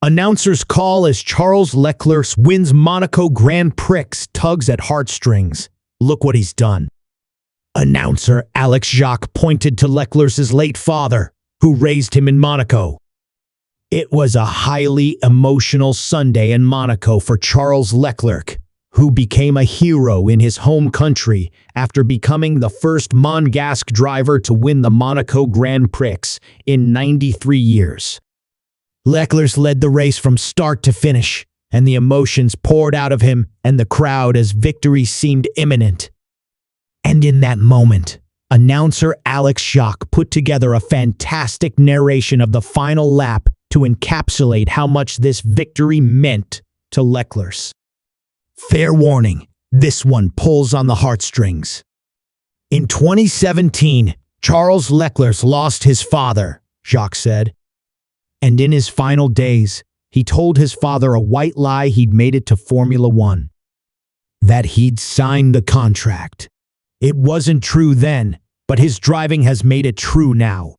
Announcers call as Charles Leclerc wins Monaco Grand Prix, tugs at heartstrings. Look what he's done. Announcer Alex Jacques pointed to Leclerc's late father, who raised him in Monaco. It was a highly emotional Sunday in Monaco for Charles Leclerc, who became a hero in his home country after becoming the first Monégasque driver to win the Monaco Grand Prix in 93 years. Leclerc led the race from start to finish, and the emotions poured out of him and the crowd as victory seemed imminent. And in that moment, announcer Alex Jacques put together a fantastic narration of the final lap to encapsulate how much this victory meant to Leclerc. Fair warning, this one pulls on the heartstrings. In 2017, Charles Leclerc lost his father, Jacques said. And in his final days, he told his father a white lie he'd made it to Formula One. That he'd signed the contract. It wasn't true then, but his driving has made it true now.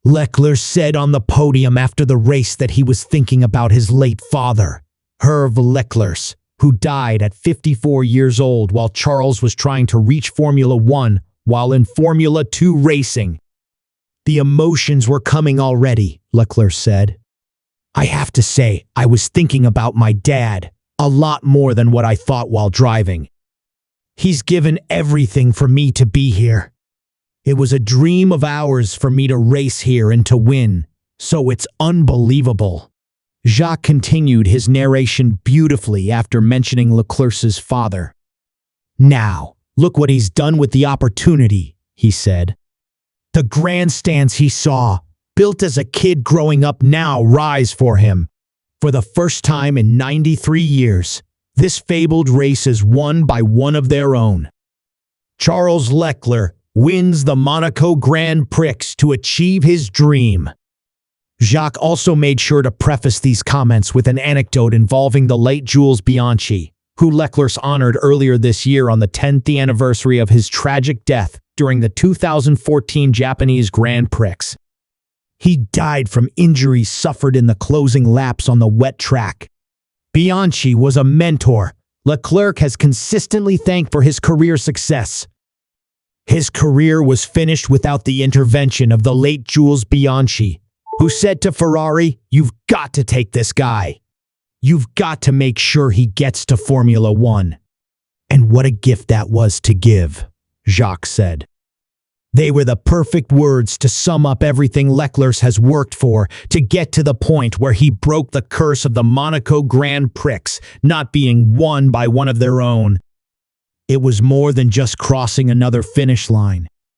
Leclerc said on the podium after the race that he was thinking about his late father, Hervé Leclerc, who died at 54 years old while Charles was trying to reach Formula One while in Formula 2 racing. The emotions were coming already, Leclerc said. I have to say, I was thinking about my dad a lot more than what I thought while driving. He's given everything for me to be here. It was a dream of ours for me to race here and to win, so it's unbelievable. Jacques continued his narration beautifully after mentioning Leclerc's father. Now, look what he's done with the opportunity, he said. The grandstands he saw, built as a kid growing up now, rise for him. For the first time in 93 years, this fabled race is won by one of their own. Charles Leclerc wins the Monaco Grand Prix to achieve his dream. Jacques also made sure to preface these comments with an anecdote involving the late Jules Bianchi, who Leclerc honored earlier this year on the 10th anniversary of his tragic death during the 2014 Japanese Grand Prix. He died from injuries suffered in the closing laps on the wet track. Bianchi was a mentor Leclerc has consistently thanked for his career success. His career was finished without the intervention of the late Jules Bianchi, who said to Ferrari, "You've got to take this guy. You've got to make sure he gets to Formula One." And what a gift that was to give, Jacques said. They were the perfect words to sum up everything Leclerc has worked for to get to the point where he broke the curse of the Monaco Grand Prix not being won by one of their own. It was more than just crossing another finish line.